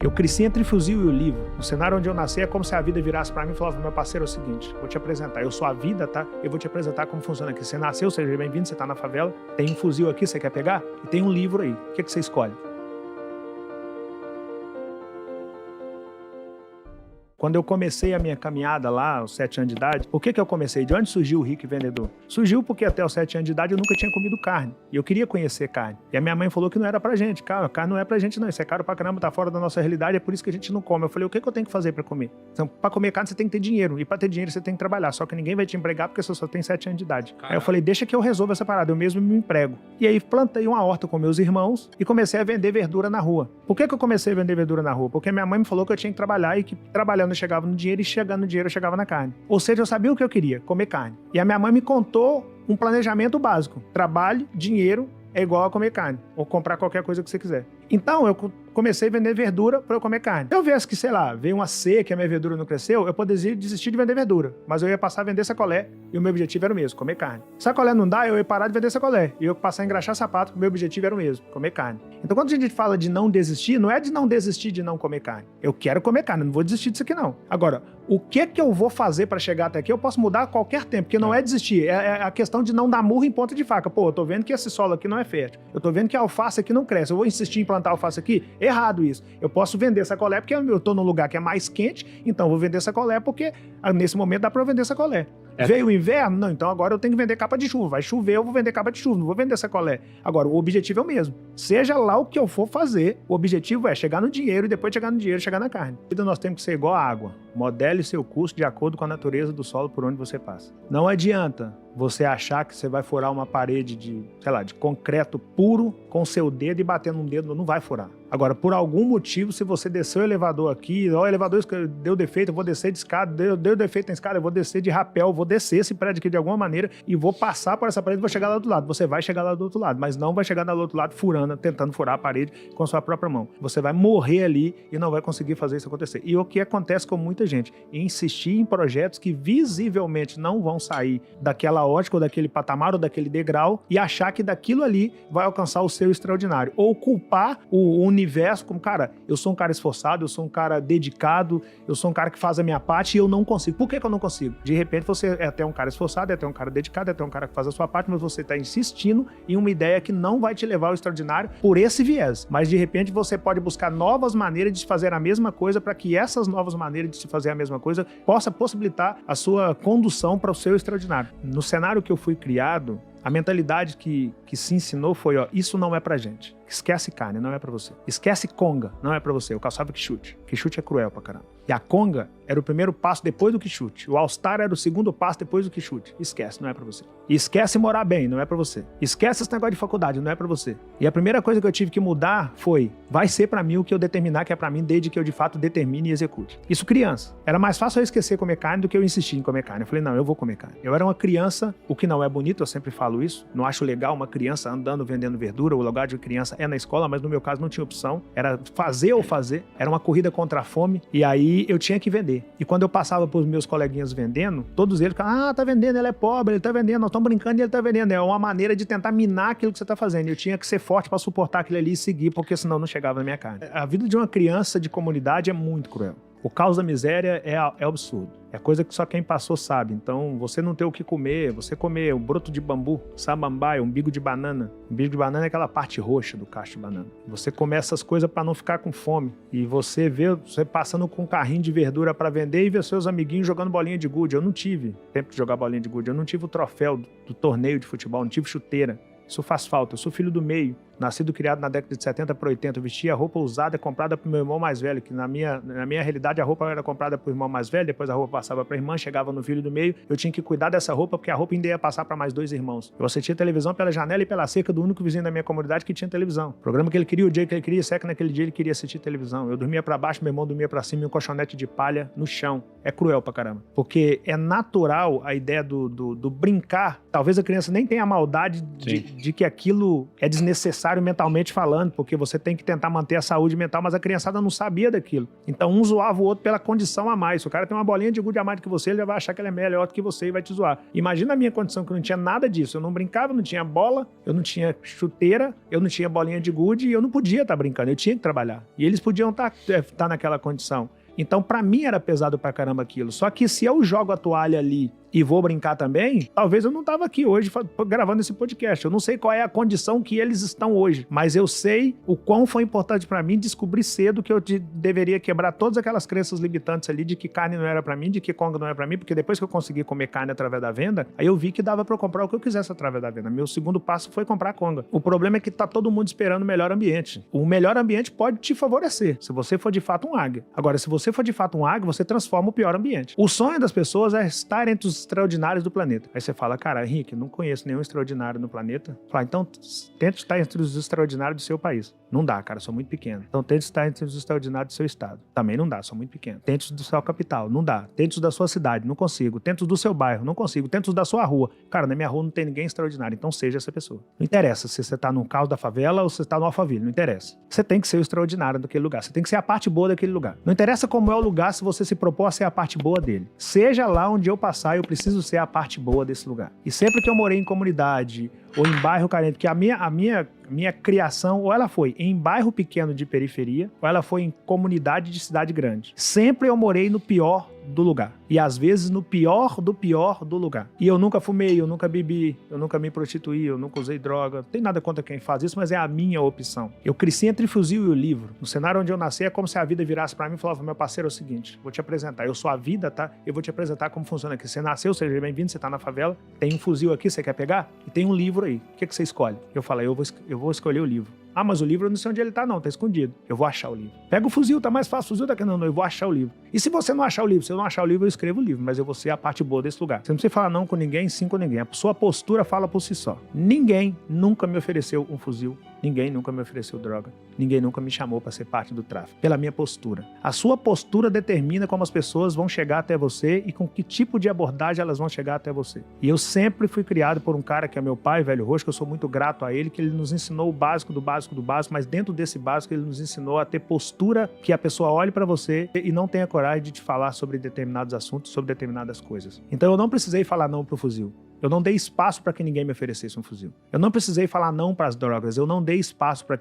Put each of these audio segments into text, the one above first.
Eu cresci entre o fuzil e o livro. No cenário onde eu nasci é como se a vida virasse pra mim e falasse: meu parceiro, é o seguinte, vou te apresentar, eu sou a vida, tá? Eu vou te apresentar como funciona aqui. Você nasceu, seja bem-vindo, você tá na favela, tem um fuzil aqui, você quer pegar? E tem um livro aí. O que você escolhe? Quando eu comecei a minha caminhada lá, aos 7 anos de idade, por que eu comecei? De onde surgiu o Rico e Vendedor? Surgiu porque até os 7 anos de idade eu nunca tinha comido carne. E eu queria conhecer carne. E a minha mãe falou que não era pra gente. Cara, carne não é pra gente não. Isso é caro pra caramba, tá fora da nossa realidade, é por isso que a gente não come. Eu falei: o que eu tenho que fazer pra comer? Então, pra comer carne você tem que ter dinheiro. E pra ter dinheiro você tem que trabalhar. Só que ninguém vai te empregar porque você só tem 7 anos de idade. Caramba. Aí eu falei: deixa que eu resolvo essa parada, eu mesmo me emprego. E aí plantei uma horta com meus irmãos e comecei a vender verdura na rua. Por que eu comecei a vender verdura na rua? Porque minha mãe me falou que eu tinha que trabalhar e que trabalhando eu chegava no dinheiro e chegando no dinheiro eu chegava na carne. Ou seja, eu sabia o que eu queria, comer carne. E a minha mãe me contou um planejamento básico. Trabalho, dinheiro é igual a comer carne. Ou comprar qualquer coisa que você quiser. Então, eu comecei a vender verdura para eu comer carne. Se eu viesse que, sei lá, veio uma seca e a minha verdura não cresceu, eu poderia desistir de vender verdura. Mas eu ia passar a vender sacolé e o meu objetivo era o mesmo, comer carne. Sacolé não dá, eu ia parar de vender sacolé. E eu ia passar a engraxar sapato, o meu objetivo era o mesmo, comer carne. Então, quando a gente fala de não desistir, não é de não desistir de não comer carne. Eu quero comer carne, não vou desistir disso aqui não. Agora, o que eu vou fazer para chegar até aqui, eu posso mudar a qualquer tempo, porque não é desistir, é a questão de não dar murro em ponta de faca. Pô, eu tô vendo que esse solo aqui não é fértil. Eu tô vendo que a alface aqui não cresce. Eu vou insistir em plantar alface aqui? Errado isso. Eu posso vender sacolé porque eu tô num lugar que é mais quente, então eu vou vender sacolé porque nesse momento dá para eu vender sacolé. Veio o inverno? Não, então agora eu tenho que vender capa de chuva. Vai chover, eu vou vender capa de chuva, não vou vender sacolé. Agora, o objetivo é o mesmo. Seja lá o que eu for fazer, o objetivo é chegar no dinheiro e depois chegar no dinheiro, chegar na carne. Então nós temos que ser igual a água. Modele seu curso de acordo com a natureza do solo por onde você passa. Não adianta você achar que você vai furar uma parede de, sei lá, de concreto puro com seu dedo e bater num dedo, não vai furar. Agora, por algum motivo, se você descer o elevador aqui, o elevador deu defeito, eu vou descer de escada, deu defeito na escada, eu vou descer de rapel, vou descer esse prédio aqui de alguma maneira e vou passar por essa parede e vou chegar lá do outro lado. Você vai chegar lá do outro lado, mas não vai chegar lá do outro lado furando, tentando furar a parede com a sua própria mão. Você vai morrer ali e não vai conseguir fazer isso acontecer. E o que acontece com muita gente? Insistir em projetos que visivelmente não vão sair daquela ótica ou daquele patamar ou daquele degrau e achar que daquilo ali vai alcançar o seu extraordinário. Ou culpar o universo como: cara, eu sou um cara esforçado, eu sou um cara dedicado, eu sou um cara que faz a minha parte e eu não consigo. Por que eu não consigo? De repente você é até um cara esforçado, é até um cara dedicado, é até um cara que faz a sua parte, mas você está insistindo em uma ideia que não vai te levar ao extraordinário por esse viés. Mas de repente você pode buscar novas maneiras de se fazer a mesma coisa para que essas novas maneiras de se fazer a mesma coisa possa possibilitar a sua condução para o seu extraordinário. No cenário que eu fui criado, a mentalidade que se ensinou foi: ó, isso não é pra gente. Esquece carne, não é pra você. Esquece conga, não é pra você. Eu caçava quichute. Quichute é cruel pra caramba. E a conga era o primeiro passo depois do quichute. O all-star era o segundo passo depois do quichute. Esquece, não é pra você. E esquece morar bem, não é pra você. Esquece esse negócio de faculdade, não é pra você. E a primeira coisa que eu tive que mudar foi: vai ser pra mim o que eu determinar que é pra mim, desde que eu de fato determine e execute. Isso criança. Era mais fácil eu esquecer comer carne do que eu insistir em comer carne. Eu falei: não, eu vou comer carne. Eu era uma criança, o que não é bonito, eu sempre falo isso. Não acho legal uma criança andando vendendo verdura. O lugar de criança é na escola, mas no meu caso não tinha opção. Era fazer ou fazer. Era uma corrida contra a fome. E aí eu tinha que vender. E quando eu passava pros meus coleguinhas vendendo, todos eles ficavam: ah, tá vendendo, ele é pobre, ele tá vendendo, nós estamos brincando e ele tá vendendo. É uma maneira de tentar minar aquilo que você tá fazendo. Eu tinha que ser forte para suportar aquilo ali e seguir, porque senão não chegava na minha carne. A vida de uma criança de comunidade é muito cruel. O caos da miséria é absurdo. É coisa que só quem passou sabe. Então, você não ter o que comer, você comer o broto de bambu, samambaia, umbigo de banana. Umbigo de banana é aquela parte roxa do cacho de banana. Você comer essas coisas para não ficar com fome. E você vê você passando com um carrinho de verdura para vender e ver seus amiguinhos jogando bolinha de gude. Eu não tive tempo de jogar bolinha de gude. Eu não tive o troféu do torneio de futebol, não tive chuteira. Isso faz falta. Eu sou filho do meio. Nascido e criado na década de 70 para 80, eu vestia roupa usada comprada para o meu irmão mais velho, que na minha realidade a roupa era comprada para o irmão mais velho, depois a roupa passava para a irmã, chegava no filho do meio, eu tinha que cuidar dessa roupa porque a roupa ainda ia passar para mais 2 irmãos. Eu assistia televisão pela janela e pela cerca do único vizinho da minha comunidade que tinha televisão. O programa que ele queria, o dia que ele queria, que naquele dia ele queria assistir televisão. Eu dormia para baixo, meu irmão dormia para cima e um colchonete de palha no chão. É cruel pra caramba. Porque é natural a ideia do brincar. Talvez a criança nem tenha a maldade de que aquilo é desnecessário necessário mentalmente falando, porque você tem que tentar manter a saúde mental, mas a criançada não sabia daquilo. Então um zoava o outro pela condição a mais. Se o cara tem uma bolinha de gude a mais do que você, ele já vai achar que ele é melhor do que você e vai te zoar. Imagina a minha condição, que eu não tinha nada disso. Eu não brincava, não tinha bola, eu não tinha chuteira, eu não tinha bolinha de gude e eu não podia estar brincando, eu tinha que trabalhar. E eles podiam estar naquela condição. Então, pra mim, era pesado pra caramba aquilo. Só que se eu jogo a toalha ali e vou brincar também, talvez eu não tava aqui hoje gravando esse podcast. Eu não sei qual é a condição que eles estão hoje, mas eu sei o quão foi importante pra mim descobrir cedo que eu deveria quebrar todas aquelas crenças limitantes ali de que carne não era pra mim, de que conga não era pra mim, porque depois que eu consegui comer carne através da venda, aí eu vi que dava pra eu comprar o que eu quisesse através da venda. Meu segundo passo foi comprar conga. O problema é que tá todo mundo esperando o melhor ambiente. O melhor ambiente pode te favorecer, se você for de fato um águia. Agora, se você for de fato um águia, você transforma o pior ambiente. O sonho das pessoas é estar entre os extraordinários do planeta. Aí você fala, cara, Henrique, não conheço nenhum extraordinário no planeta. Fala, então tenta estar entre os extraordinários do seu país. Não dá, cara, sou muito pequeno. Então tente estar entre os extraordinários do seu estado. Também não dá, sou muito pequeno. Tente os do sua capital, não dá. Tente os da sua cidade, não consigo. Tente os do seu bairro, não consigo. Tente os da sua rua. Cara, na minha rua não tem ninguém extraordinário, então seja essa pessoa. Não interessa se você tá no caos da favela ou se você tá no Alphaville, não interessa. Você tem que ser o extraordinário daquele lugar. Você tem que ser a parte boa daquele lugar. Não interessa como é o lugar se você se propor a ser a parte boa dele. Seja lá onde eu passar, eu preciso ser a parte boa desse lugar. E sempre que eu morei em comunidade ou em bairro carente, porque a minha criação, ou ela foi em bairro pequeno de periferia, ou ela foi em comunidade de cidade grande. Sempre eu morei no pior do lugar. E às vezes no pior do lugar. E eu nunca fumei, eu nunca bebi, eu nunca me prostituí, eu nunca usei droga. Não tem nada contra quem faz isso, mas é a minha opção. Eu cresci entre o fuzil e o livro. No cenário onde eu nasci é como se a vida virasse pra mim e falava, meu parceiro, é o seguinte, vou te apresentar, eu sou a vida, tá? Eu vou te apresentar como funciona aqui. Você nasceu, seja bem-vindo, você tá na favela, tem um fuzil aqui, você quer pegar? E tem um livro aí. O que você escolhe? Eu falei, eu vou escolher o livro. Ah, mas o livro eu não sei onde ele tá não, tá escondido. Eu vou achar o livro. Pega o fuzil, tá mais fácil, o fuzil daqui. Não, eu vou achar o livro. E se você não achar o livro? Se eu não achar o livro, eu escrevo o livro, mas eu vou ser a parte boa desse lugar. Você não precisa falar não com ninguém, sim com ninguém. A sua postura fala por si só. Ninguém nunca me ofereceu um fuzil. Ninguém nunca me ofereceu droga. Ninguém nunca me chamou para ser parte do tráfico. Pela minha postura. A sua postura determina como as pessoas vão chegar até você e com que tipo de abordagem elas vão chegar até você. E eu sempre fui criado por um cara que é meu pai, Velho Roxo, que eu sou muito grato a ele, que ele nos ensinou o básico do básico do básico, mas dentro desse básico ele nos ensinou a ter postura que a pessoa olhe para você e não tenha coragem de te falar sobre determinados assuntos, sobre determinadas coisas. Então eu não precisei falar não pro fuzil. Eu não dei espaço para que ninguém me oferecesse um fuzil. Eu não precisei falar não para as drogas. Eu não dei espaço para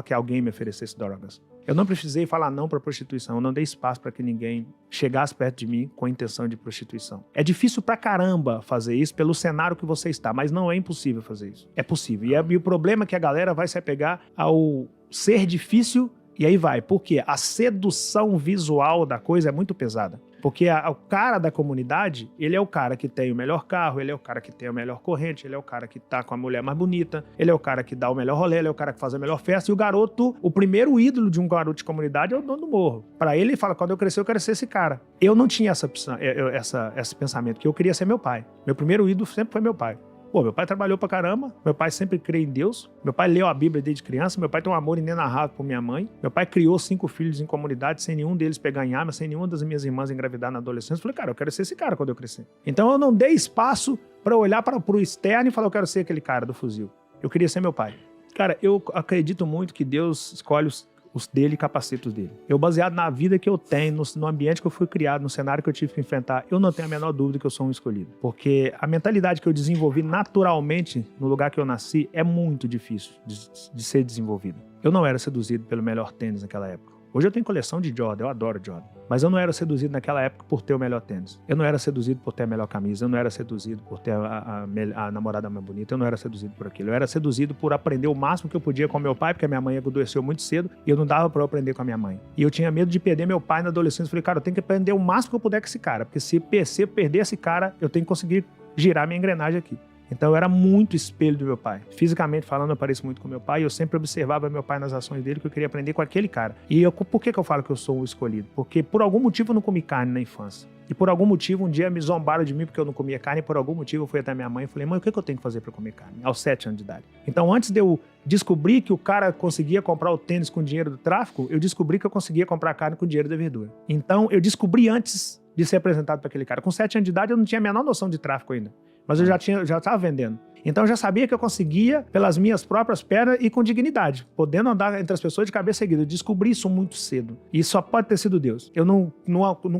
que alguém me oferecesse drogas. Eu não precisei falar não para prostituição. Eu não dei espaço para que ninguém chegasse perto de mim com a intenção de prostituição. É difícil pra caramba fazer isso pelo cenário que você está, mas não é impossível fazer isso. É possível. E o problema é que a galera vai se apegar ao ser difícil e aí vai. Por quê? A sedução visual da coisa é muito pesada. Porque o cara da comunidade, ele é o cara que tem o melhor carro, ele é o cara que tem a melhor corrente, ele é o cara que tá com a mulher mais bonita, ele é o cara que dá o melhor rolê, ele é o cara que faz a melhor festa, e o garoto, o primeiro ídolo de um garoto de comunidade é o dono do morro. Pra ele fala, quando eu crescer, eu quero ser esse cara. Eu não tinha esse pensamento, porque eu queria ser meu pai. Meu primeiro ídolo sempre foi meu pai. Pô, meu pai trabalhou pra caramba, meu pai sempre crê em Deus, meu pai leu a Bíblia desde criança, meu pai tem um amor inenarrável por minha mãe, meu pai criou 5 filhos em comunidade sem nenhum deles pegar em arma, sem nenhuma das minhas irmãs engravidar na adolescência. Eu falei, cara, eu quero ser esse cara quando eu crescer. Então eu não dei espaço pra olhar pro externo e falar, eu quero ser aquele cara do fuzil. Eu queria ser meu pai. Cara, eu acredito muito que Deus escolhe os dele e capacita os dele. Eu, baseado na vida que eu tenho, no ambiente que eu fui criado, no cenário que eu tive que enfrentar, eu não tenho a menor dúvida que eu sou um escolhido. Porque a mentalidade que eu desenvolvi naturalmente no lugar que eu nasci é muito difícil de ser desenvolvida. Eu não era seduzido pelo melhor tênis naquela época. Hoje eu tenho coleção de Jordan, eu adoro Jordan. Mas eu não era seduzido naquela época por ter o melhor tênis. Eu não era seduzido por ter a melhor camisa. Eu não era seduzido por ter a namorada mais bonita. Eu não era seduzido por aquilo. Eu era seduzido por aprender o máximo que eu podia com meu pai, porque a minha mãe adoeceu muito cedo e eu não dava pra eu aprender com a minha mãe. E eu tinha medo de perder meu pai na adolescência. Eu falei, cara, eu tenho que aprender o máximo que eu puder com esse cara. Porque se eu perder esse cara, eu tenho que conseguir girar minha engrenagem aqui. Então eu era muito espelho do meu pai. Fisicamente falando, eu pareço muito com meu pai e eu sempre observava meu pai nas ações dele, que eu queria aprender com aquele cara. E por que eu falo que eu sou o escolhido? Porque por algum motivo eu não comi carne na infância. E por algum motivo um dia me zombaram de mim porque eu não comia carne e por algum motivo eu fui até minha mãe e falei, mãe, o que eu tenho que fazer para comer carne? Aos 7 anos de idade. Então antes de eu descobrir que o cara conseguia comprar o tênis com o dinheiro do tráfico, eu descobri que eu conseguia comprar carne com o dinheiro da verdura. Então eu descobri antes de ser apresentado para aquele cara. Com 7 anos de idade eu não tinha a menor noção de tráfico ainda. Mas eu já estava vendendo. Então eu já sabia que eu conseguia pelas minhas próprias pernas e com dignidade, podendo andar entre as pessoas de cabeça erguida. Eu descobri isso muito cedo. E só pode ter sido Deus. Eu não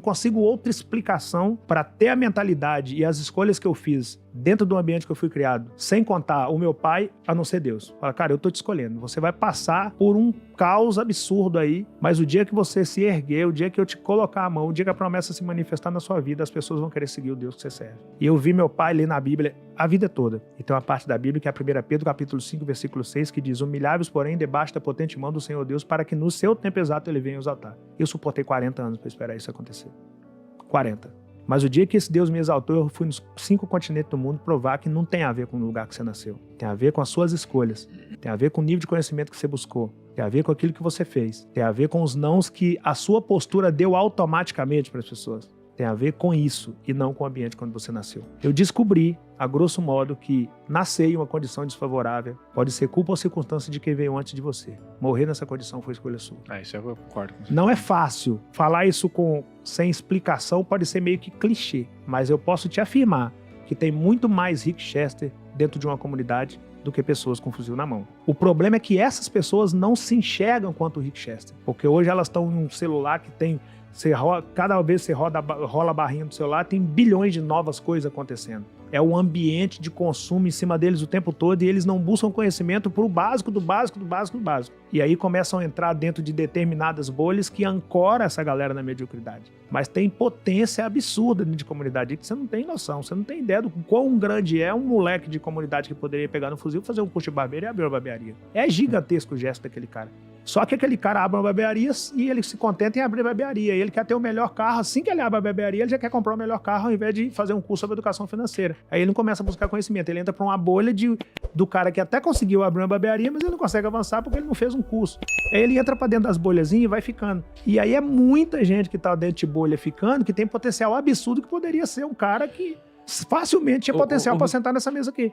consigo outra explicação para ter a mentalidade e as escolhas que eu fiz dentro do ambiente que eu fui criado, sem contar o meu pai, a não ser Deus. Fala, cara, eu tô te escolhendo. Você vai passar por um caos absurdo aí, mas o dia que você se erguer, o dia que eu te colocar a mão, o dia que a promessa se manifestar na sua vida, as pessoas vão querer seguir o Deus que você serve. E eu vi meu pai ler na Bíblia a vida toda. E tem uma parte da Bíblia que é a 1 Pedro, capítulo 5, versículo 6, que diz: humilhai-vos, porém, debaixo da potente mão do Senhor Deus, para que no seu tempo exato ele venha exaltar. Eu suportei 40 anos para esperar isso acontecer. 40. Mas o dia que esse Deus me exaltou, eu fui nos 5 continentes do mundo provar que não tem a ver com o lugar que você nasceu. Tem a ver com as suas escolhas. Tem a ver com o nível de conhecimento que você buscou. Tem a ver com aquilo que você fez. Tem a ver com os nãos que a sua postura deu automaticamente para as pessoas. Tem a ver com isso e não com o ambiente quando você nasceu. Eu descobri, a grosso modo, que nascer em uma condição desfavorável pode ser culpa ou circunstância de quem veio antes de você. Morrer nessa condição foi escolha sua. Isso eu concordo com você. Não é fácil. Falar isso sem explicação pode ser meio que clichê, mas eu posso te afirmar que tem muito mais Rick Chester dentro de uma comunidade do que pessoas com fuzil na mão. O problema é que essas pessoas não se enxergam quanto o Rick Chester, porque hoje elas estão em um celular que tem... cada vez que você rola a barrinha do celular, tem bilhões de novas coisas acontecendo. É o ambiente de consumo em cima deles o tempo todo e eles não buscam conhecimento para o básico do básico do básico do básico. E aí começam a entrar dentro de determinadas bolhas que ancoram essa galera na mediocridade. Mas tem potência absurda de comunidade que você não tem noção, você não tem ideia do quão grande é um moleque de comunidade que poderia pegar no fuzil, fazer um curso de barbeiro e abrir uma barbearia. É gigantesco o gesto daquele cara. Só que aquele cara abre uma barbearia e ele se contenta em abrir a barbearia. E ele quer ter o melhor carro. Assim que ele abre a barbearia, ele já quer comprar o melhor carro ao invés de fazer um curso sobre educação financeira. Aí ele não começa a buscar conhecimento. Ele entra para uma bolha do cara que até conseguiu abrir uma barbearia, mas ele não consegue avançar porque ele não fez um curso. Aí ele entra para dentro das bolhazinhas e vai ficando. E aí é muita gente que tá dentro de bolha ficando, que tem potencial absurdo, que poderia ser um cara que facilmente tinha potencial para sentar nessa mesa aqui.